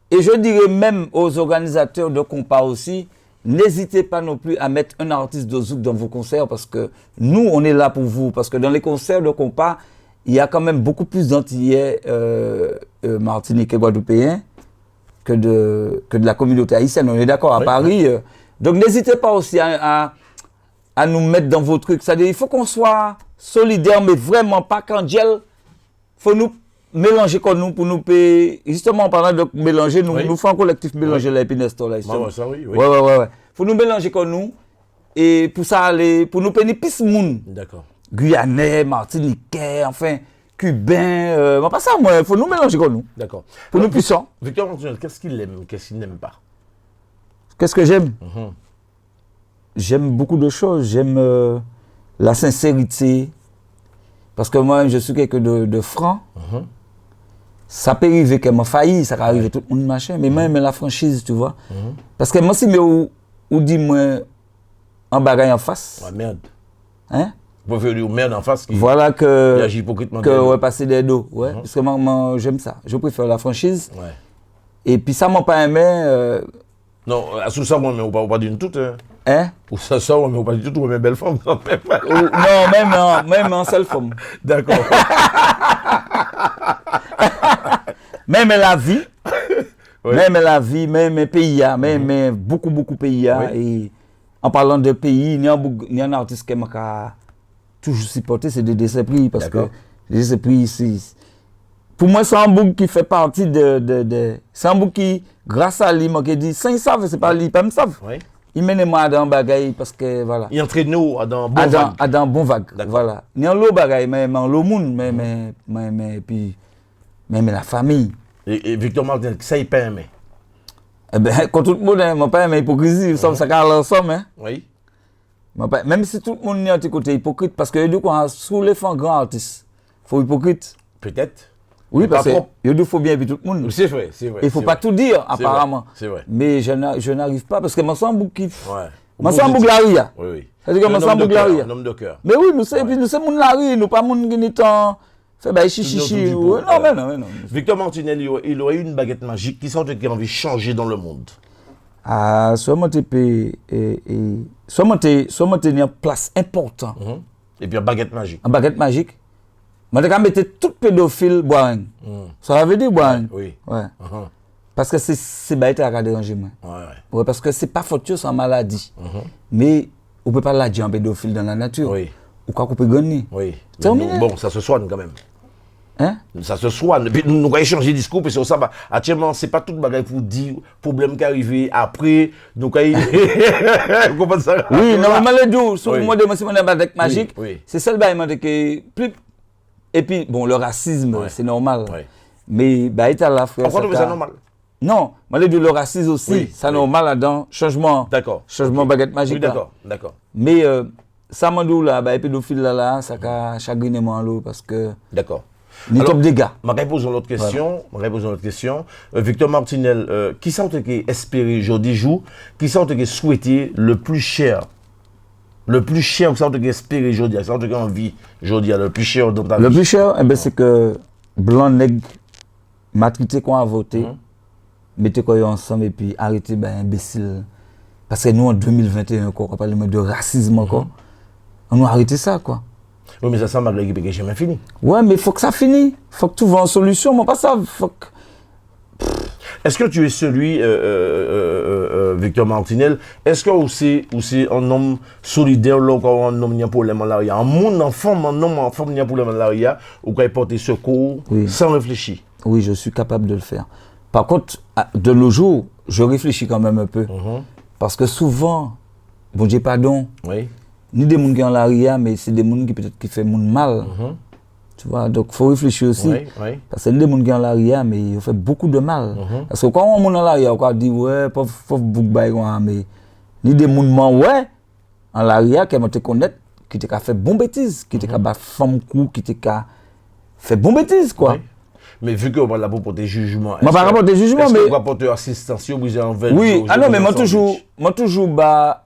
Et je dirais même aux organisateurs de compas aussi, n'hésitez pas non plus à mettre un artiste de zouk dans vos concerts parce que nous, on est là pour vous. Parce que dans les concerts de compas, il y a quand même beaucoup plus d'Antillais martiniquais et guadeloupéens que de la communauté haïtienne. On est d'accord à Paris. Donc n'hésitez pas aussi à nous mettre dans vos trucs. C'est-à-dire il faut qu'on soit solidaire, mais vraiment pas qu'Angel. Il faut nous mélanger comme nous pour nous payer. Justement, en parlant de mélanger, nous faisons un collectif mélanger là et puis Nestor là. Ouais. Faut nous mélanger comme nous et pour ça aller, pour nous payer plus monde. D'accord. Guyanais, Martiniquais, enfin, Cubains, pas ça, moi, il faut nous mélanger comme nous. D'accord. Pour nous puissants. Victor Martinel, qu'est-ce qu'il aime, qu'est-ce qu'il n'aime pas? Qu'est-ce que j'aime? J'aime beaucoup de choses. J'aime la sincérité. Parce que moi, je suis quelqu'un de franc. Ça peut arriver qu'elle m'a failli, ça peut arriver tout le monde machin, mais moi, j'aime la franchise, tu vois. Parce que moi, si je dis moi un bagage en face. Ouais, merde. Hein? Vous pouvez dire merde en face. Voilà que. Il agit hypocritement. Que passer des dos. Ouais. Parce que moi, j'aime ça. Je préfère la franchise. Ouais. Et puis ça m'a pas aimé. Non, sous ça, moi, mais on pas dire tout. Hein? Ou ça sort, mais on pas dire tout, mais belle femme. Non, même en seule forme. D'accord. Même la vie. Même la vie, même les pays, même beaucoup pays. Et en parlant de pays, il y a un artiste qui m'a toujours supporté, c'est Dédé Saint-Prix. Parce que Dédé Saint-Prix, pour moi, c'est un bouc qui fait partie de c'est un bouc qui, grâce à lui, qui dit, sans ils savent, c'est pas lui, pas me savent. Il mène moi dans bagaille parce que voilà. Il entraîne nous dans bon vague. Dans bon vague. Voilà. Il y a un lot bagaille, mais en lot monde, mais puis même la famille. Et Victor Martinel, ça il pas aimé. Eh ben, quand tout le monde m'a pas aimé hypocrisie, ça carle ensemble, hein. Oui. Même si tout le monde est un côté hypocrite, parce que du coup, sous les fonds grands artistes, faut hypocrite. Peut-être. Oui, parce que il faut bien tout le monde. C'est vrai, c'est vrai. Il faut pas tout dire, apparemment. C'est vrai. Mais je n'arrive pas, parce que moi, c'est un bouc qui... Ouais. Moi, c'est un bouc la ria. Oui. C'est-à-dire que moi, c'est un bouc la ria. Un homme de cœur. Mais oui, nous sommes la ria, nous pas moun qui n'est temps... Fait bah chichi. Non, mais non. Victor Martinel, il aurait eu une baguette magique qui sortait qui a envie de changer dans le monde. Ah, soit une place importante. Et puis une baguette magique. Une baguette magique. Moi, je vais mettre tout pédophile boire. Ça veut dire boire. Oui. Ouais. Parce que c'est baguette à déranger moi. Ouais, parce que c'est pas fortueux, c'est une maladie. Mais on peut pas la dire en pédophile dans la nature. Oui. Ou quoi qu'on peut gagner. Oui. Bon, ça se soigne quand même. Hein? Ça se soigne. Puis nous avons échangé de discours, puis c'est ça. Actuellement, ce n'est pas tout le bagage pour dire problème qui arrive après. Nous avons. Comment ça? Oui, normalement, moi, c'est mon baguette magique. C'est celle qui plus. Et puis, bon, le racisme, c'est normal. Mais, à la frère. Pourquoi tu fais ça normal? Non, le racisme aussi, c'est normal là-dedans. Changement. D'accord. Changement baguette magique. Oui, d'accord. Mais, ça m'a dit là, pédophile là, ça a chagriné moi l'eau parce que. D'accord. Ni top dégâts. Je vais poser une autre question. Victor Martinel, qui sont espéré aujourd'hui jour, qui sont souhaité le plus cher? Le plus cher, qui sont espéré aujourd'hui, qui sont envie aujourd'hui, le plus cher dans ta vie? Le plus cher, c'est que Blanc Nègre, matrité qu'on a voté, mettez quoi ensemble et puis arrêtez imbécile. Parce que nous en 2021, on parle de racisme encore. On a arrêté ça, quoi. Oui, mais ça semble que l'équipe n'est jamais fini. Ouais, mais il faut que ça finisse. Il faut que tu vois une solution, mais pas ça. Est-ce que tu es celui, Victor Martinel, est-ce que vous c'est un homme solidaire, là, un homme qui a un problème en l'arrière? Un enfant qui a un problème en l'arrière, ou qui a porté secours sans réfléchir? Oui, je suis capable de le faire. Par contre, de nos jours, je réfléchis quand même un peu. Parce que souvent, bon Dieu pardon, ni des gens qui ont l'arrière, mais c'est des gens qui peut-être qui font mal. Tu vois, donc il faut réfléchir aussi. Parce que des gens qui ont l'arrière, mais ils font beaucoup de mal. Parce que quand on est dans l'arrière, on dit ouais, pauvre bouc mais ni des gens ouais, en l'arrière, qui m'a te connaître, qui t'a fait bon bêtise, qui t'a fait femme coup, qui t'a fait bon bêtise, quoi. Oui. Mais vu qu'on va là pour porter jugement. Moi, par rapport à des jugements, mais. On va porter assistance, obligé en veille. Oui, ah non, mais moi toujours, bah.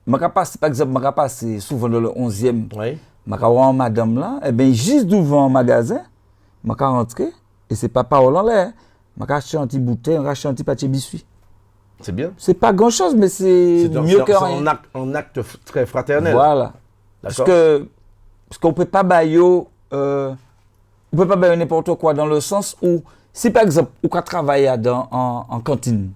Je passe, par exemple, je passe souvent dans le 11e. Oui. Je vois madame là, et bien, juste devant le magasin, je rentre, et c'est pas parole en l'air. Je achète un petit bouteille, je achète un petit papier biscuit. C'est bien. C'est pas grand chose, mais c'est mieux que rien. C'est un acte très fraternel. Voilà. Parce qu'on peut pas bailler, on peut pas bailler n'importe quoi dans le sens où, si par exemple, on travaille en cantine,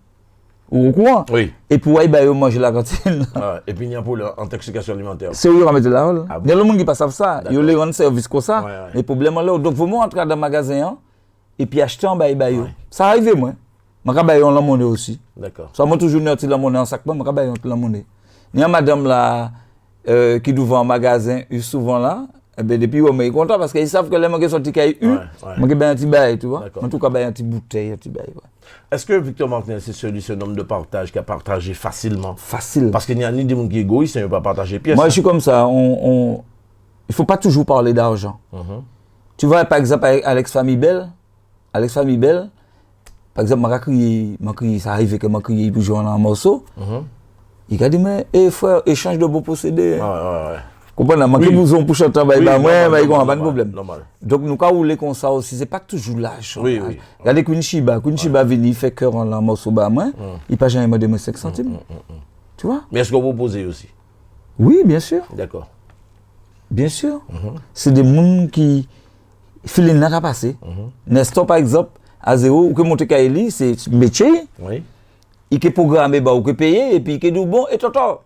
ou au coin, oui. Et puis, il va manger la cantine. Et puis, il y a pour l'intoxication alimentaire. C'est où il va mettre la hole. Il y a le monde qui passe ça. Il y a les rendre service comme ça. Ouais. Les problèmes là. Donc, vous entrer dans le magasin et puis acheter un bail. Ça arrive, moi. Je vais bailler la monnaie aussi. D'accord. Ça m'a toujours mis la monnaie en sac, je vais bailler la monnaie. Il y a madame là qui devant un magasin, souvent là. Et bien, depuis, je suis content parce qu'ils savent que les magasins sont qui eu. Je vais un petit bail, tu vois. En tout cas, un petit bouteille, un petit bail. Est-ce que Victor Martinel, c'est celui, ce homme de partage qui a partagé facilement? Facile. Parce qu'il n'y a ni des gens qui sont égoïstes, ils ne peuvent pas partager pièces. Moi, je suis comme ça. Il ne faut pas toujours parler d'argent. Tu vois, par exemple, avec Alex Famille Belle, par exemple, ça arrive que je crié pour jouer dans un morceau. Il a dit, mais frère, échange de beaux procédés. Ouais. Comprenez, je vous pour chanter, il n'y a pas de problème. Normal. Donc, nous avons roulé comme ça aussi. Ce n'est pas toujours l'argent. Oui. Regardez Queen Shiba vient, il fait cœur en un morceau, il ne pas jamais demandé 5 centimes. Tu vois? Mais est-ce que vous posez aussi? Oui, bien sûr. D'accord. Bien sûr. C'est des gens qui filent n'a pas passé. Nestor, par exemple, à zéro, ou que monter Kaeli, c'est métier. Oui. Il est programmé, ou que payé, et puis il est dit bon, et toto,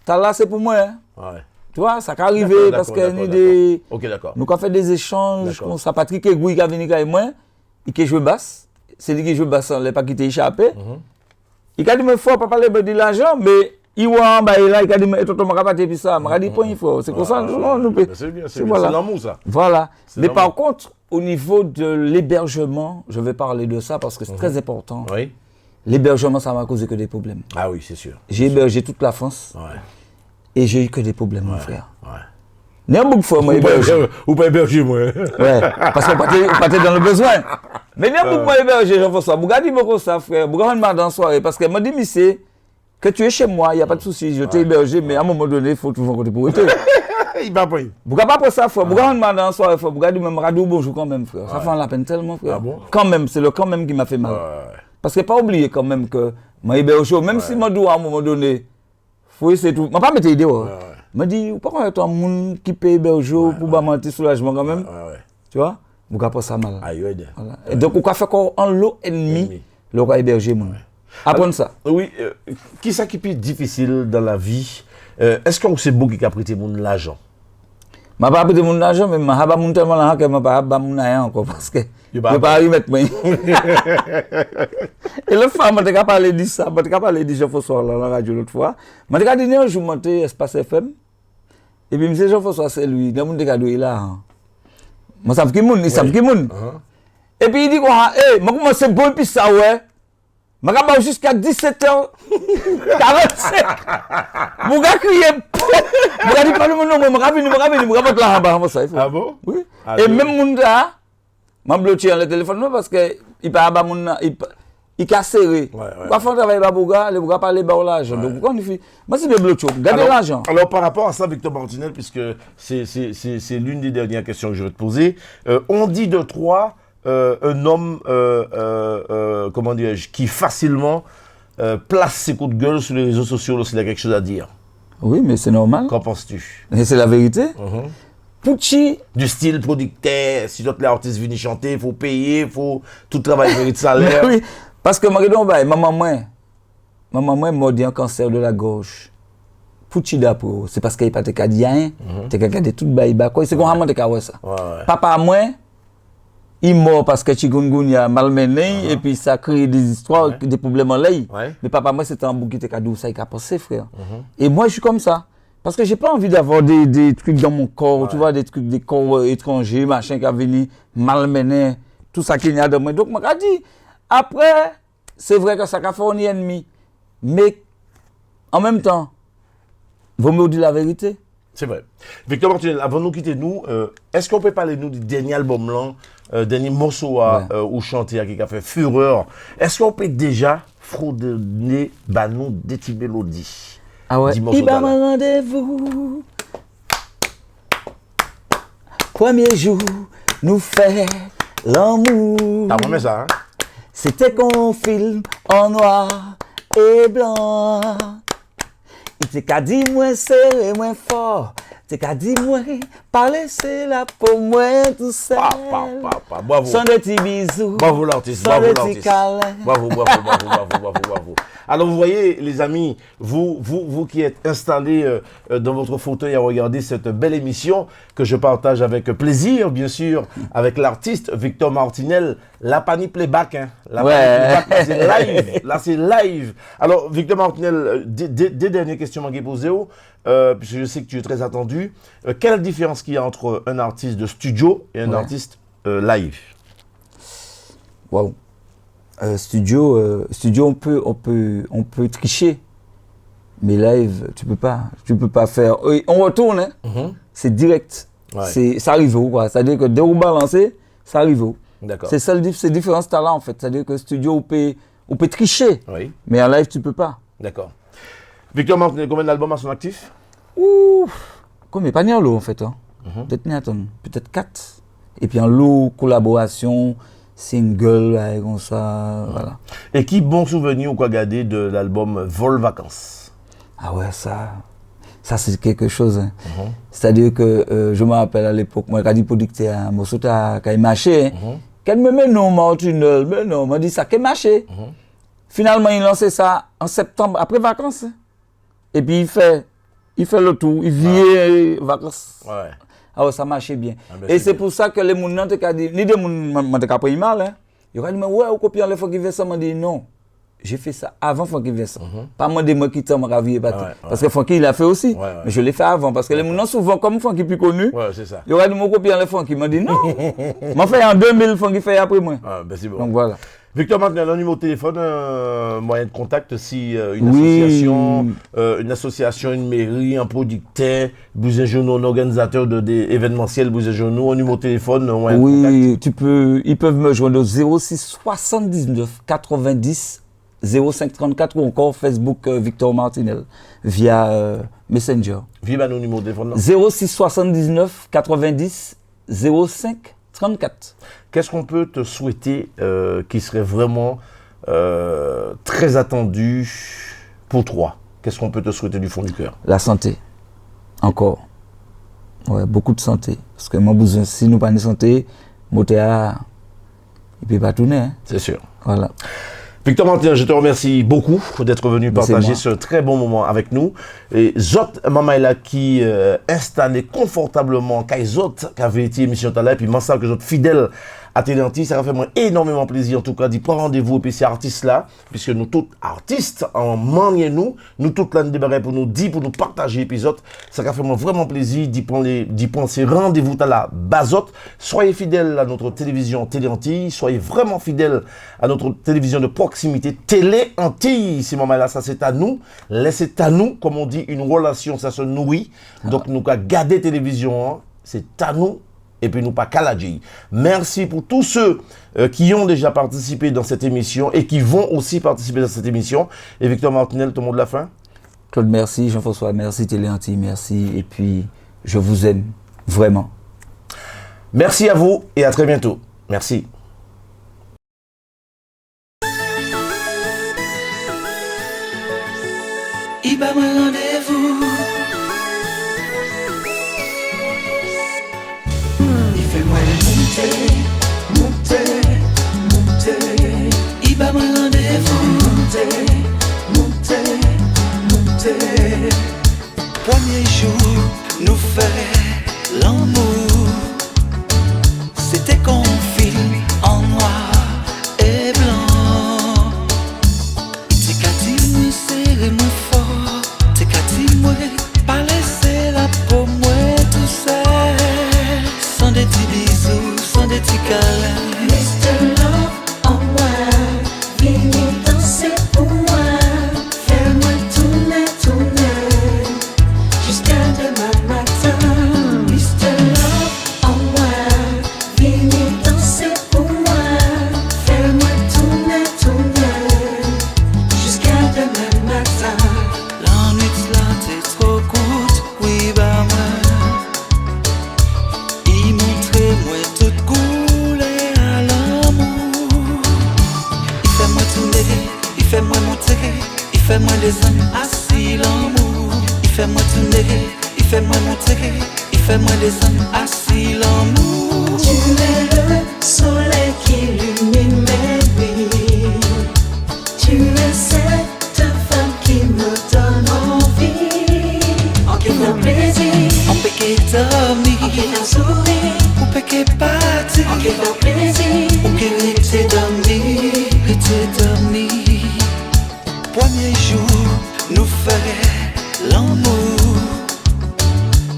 t'as là, c'est pour moi. Ouais. Tu vois, ça peut arriver parce que nous des. Ok, d'accord. Nous avons fait des échanges comme ça. Patrick Egoui qui a venu avec moi, il a joué basse. C'est lui qui joue basse, il n'a pas quitté échappé. Il a dit, mais il ne faut pas parler de l'argent, mais il voit en bas, il a dit, mais toto, je ne vais pas te ça. Je dit, point, il faut. C'est comme ça. C'est bien, c'est l'amour, ça. Voilà. Mais par contre, au niveau de l'hébergement, je vais parler de ça parce que c'est très important. Oui. L'hébergement, ça m'a causé que des problèmes. Ah oui, c'est sûr. J'ai hébergé toute la France. Ouais. Et j'ai eu que des problèmes, mon frère. Ouais. Il y a beaucoup de fois, moi, hébergé. Ou pas hébergé, moi. Ouais, parce qu'on partait dans le besoin. Mais il y a beaucoup de hébergé, Jean-François. Regardez moi ça, frère. Regardez-moi dans la soirée. Parce que m'a dit, c'est que tu es chez moi, il n'y a pas de souci. Je t'ai hébergé, mais à un moment donné, il faut toujours côté pour être. Il va pas. Regardez pas ça, frère. Regardez-moi dans la soirée, frère. Regardez, même radio bonjour quand même, frère. Ça fait la peine tellement, frère. Ah bon? Quand même, c'est le quand même qui m'a fait mal. Parce que pas oublier quand même que m'a hébergé, même si m'a dit à un moment donné, faut essayer tout. M'a pas mettre idée. Je me dis, pourquoi tu as un monde qui paye héberger pour mentir soulagement quand même? Tu vois? Vous avez pas ça mal. Voilà. Et donc, vous avez fait un lot ennemi, le roi héberger. Apprendre ça. Oui, qui est-ce qui est plus difficile dans la vie? Est-ce que c'est beaucoup qui a prêté l'argent? Je ne vais pas prêter mon argent, mais je ne vais pas tellement l'argent que je ne vais pas prêter mon argent encore parce que je ne vais pas y mettre. Et le femme, je vais parler de ça, je vais parler de Jean-François dans la radio l'autre fois. Je vais dire un jour, je monté Espace FM. Et puis, M. Jean-François, c'est lui. Il y a des là. Je sais qui est, il sait qui est. Et puis, il dit, je commence à bon, puis ça, ouais. Je vais jusqu'à 17h45. Je vais crier. Je vais dire, pas le nom, je vais venir là. Ah bon? Oui. Et même mon gars, je vais bloquer le téléphone parce qu'il ne peut pas il est serré. Quand on travaille avec les gars, les gars parlent de l'argent. Donc, quand on fait, moi, c'est bien bloqué. Gardez l'argent. Alors, par rapport à ça, Victor Martinel, puisque c'est l'une des dernières questions que je vais te poser, on dit de toi un homme, comment dirais-je, qui facilement place ses coups de gueule sur les réseaux sociaux lorsqu'il a quelque chose à dire. Oui, mais c'est normal. Qu'en penses-tu? Et c'est la vérité. Pucci. Du style producteur, si d'autres artistes viennent chanter, il faut payer, il faut tout travail mérite salaire. Oui, parce que maman m'a dit un cancer de la gorge. Pucci d'après, c'est parce qu'il n'y a pas de cas d'yien, tu as regardé tout le bail. C'est qu'on a fait ça. Papa, moi, il est mort parce que Chikungunya malmené et puis ça crée des histoires, des problèmes en l'air. Mais papa, moi, c'était un bouquet de cadeaux, ça il a passé, frère. Et moi, je suis comme ça. Parce que j'ai pas envie d'avoir des trucs dans mon corps, tu vois, des trucs, des corps étrangers, machin qui a venu malmener, tout ça qu'il y a dans moi. Donc, je dit, après, c'est vrai que ça a fait un ennemi. Mais, en même temps, Vaut mieux dire la vérité. C'est vrai. Victor Martinel, avant de nous quitter, est-ce qu'on peut parler nous du dernier album là, dernier morceau ou chanter qui a fait fureur? Est-ce qu'on peut déjà fredonner nous des petites mélodies? Ah ouais. Il va me rendez-vous. Premier jour, nous fait l'amour. T'as remis ça, hein? C'était qu'on film en noir et blanc. Il t'a qu'à dire moins serré, moins fort. T'es qu'à dire moins, parler c'est la peau moins tout seul. Bravo. Sans des petits bisous. Bravo l'artiste. Sans des petits câlins. Bravo. Alors vous voyez les amis, vous qui êtes installés dans votre fauteuil à regarder cette belle émission que je partage avec plaisir, bien sûr, avec l'artiste Victor Martinel. La pani playback, hein. La pani playback, c'est live. Là c'est live. Alors Victor Martinel, des dernières questions que je vais poser, puisque je sais que tu es très attendu. Quelle différence qu'il y a entre un artiste de studio et un artiste live? Wow. Studio, on peut tricher, mais live, tu peux pas faire. On retourne, hein. C'est direct. Ouais. Ça arrive où, quoi. C'est-à-dire que dès qu'on balancer, ça arrive où. D'accord. C'est ça, c'est différents talents en fait. C'est-à-dire que studio, on peut tricher, mais en live, tu peux pas. D'accord. Victor Martinel, combien d'albums à son actif? Combien? Pas ni en lot en fait. Hein. Peut-être 4. Et puis en lot, collaboration, single, comme ça, voilà. Et qui bon souvenir ou quoi garder de l'album Vol Vacances? Ah ouais, ça c'est quelque chose. Hein. C'est-à-dire que je me rappelle à l'époque, moi, quand il productait un morceau qui a marché, quand me met non, Martinel, mais non, m'a dit ça qui a marché. Finalement, il lançait ça en septembre, après vacances. Hein. Et puis il fait le tour, il vient vacances. Ouais. Ah ouais, ça marchait bien. Et c'est pour ça que les gens n'ont pas dit, ni des gens n'ont pas pris mal. Hein. Ils ont dit, mais ouais, au copiant le Funky Vincent m'a dit non. J'ai fait ça avant Funky Vincent. Pas moi de me quitter, moi ravier parce que Funky il a fait aussi. Mais je l'ai fait avant parce que les gens souvent comme Funky plus connu. Ouais, c'est ça. Ils ont dit mon copiant le Funky m'a dit non. M'a fait en 2000 Funky fait après moi. C'est bon. Donc voilà. Victor Martinel, un numéro de téléphone, un moyen de contact si une association, une mairie, un producteur, vous êtes un organisateur d'événementiels, vous êtes un numéro de téléphone, un moyen de contact. Ils peuvent me joindre au 06 79 90 05 34 ou encore Facebook Victor Martinel via Messenger. Vive nos numéros de téléphone. 06 79 90 05 34. Qu'est-ce qu'on peut te souhaiter qui serait vraiment très attendu pour toi? Qu'est-ce qu'on peut te souhaiter du fond du cœur? La santé. Encore. Ouais, beaucoup de santé. Parce que moi, si nous n'avons pas de santé, mon théâtre, il ne peut pas tourner. Hein. C'est sûr. Voilà. Victor Martinel, je te remercie beaucoup d'être venu partager ce très bon moment avec nous. Et Zot Mamaïla qui installé confortablement, Zot qui avait été émission tout à l'heure, et puis moi ça que Zot fidèle à Téléanti, ça fait moi énormément plaisir en tout cas d'y prendre rendez-vous et puis ces artistes-là, puisque nous tous artistes en manier nous tous là nous débarrer pour nous dire, pour nous partager l'épisode, ça fait moi vraiment plaisir d'y prendre ces rendez-vous à la Bazot. Soyez fidèles à notre télévision Téléanti, soyez vraiment fidèles à notre télévision de proximité Téléanti. Ces moments-là, ça c'est à nous, laissez à nous, comme on dit, une relation, ça se nourrit. Donc nous qu'à garder télévision, hein, c'est à nous. Et puis nous pas caladji. Merci pour tous ceux qui ont déjà participé dans cette émission et qui vont aussi participer dans cette émission. Et Victor Martinel, tout le monde de la fin. Claude, merci. Jean-François, merci. Téléanti, merci. Et puis, je vous aime vraiment. Merci à vous et à très bientôt. Merci. Il va me rendez-vous. Monter, il va me rendez-vous. Monter. Premier jour, nous fait l'amour. C'était qu'on film en noir et blanc. T'es qu'à dire moi serré moi fort. T'es qu'à dire moi pas laisser la peau moi tout seul. Sans des petits bisous, sans des petits câlins. Mr. Love en moi, viens danser pour moi. Fais-moi tourner. fais-moi descendre assis l'amour. Tu es le soleil qui illumine mes nuits. Tu es cette femme qui me donne envie. En qui fait plaisir, On peut que dormir, en qui fait sourire, on peut que partir, en qui fait plaisir. on peut rester dormir. Premier jour, nous ferions l'amour.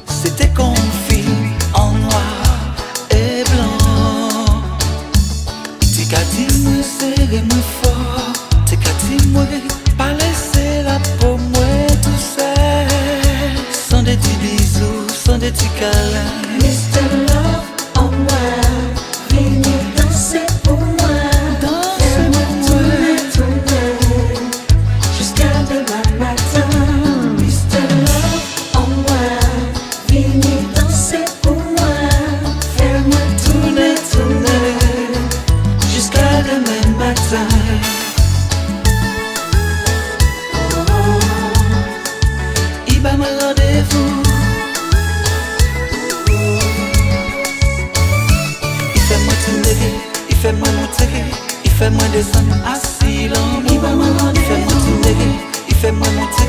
C'était comme un film en noir et blanc. T'es qu'à dire moi serrer moi fort. T'es qu'à dire moi pas laisser la peau moi tout seul. Sans des petits bisous, sans des petits câlins. Mr. Love en moi, venez danser pour moi. Fais-moi tourner jusqu'à demain matin. Mr. Love en moi, venez danser pour moi. Fais-moi tourner Jusqu'à demain matin. Il va me rendez-vous. Il fait-moi tourner, il fait-moi monter, il fait-moi descendre assis l'amour. Il va me Il fait-moi tourner, il fait-moi monter,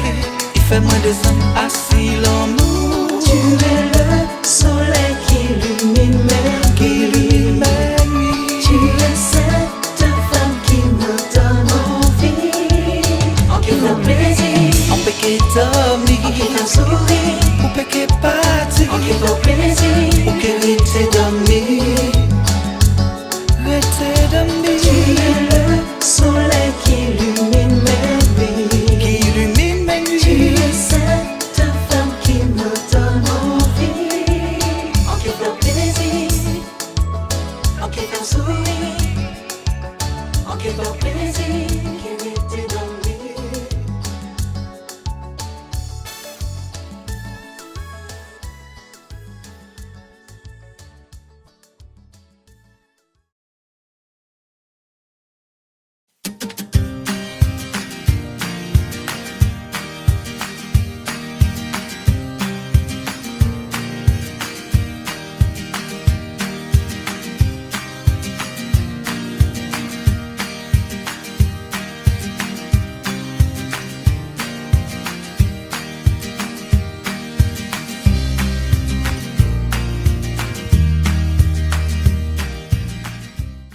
il fait-moi descendre assis l'amour. Tu es le soleil qui illumine mes Qui lui nuits. mène. Tu es cette femme qui me donne envie. En qui fait plaisir, On peut que en qui dormir, fait sourire, on peut que partir, en qui fait plaisir.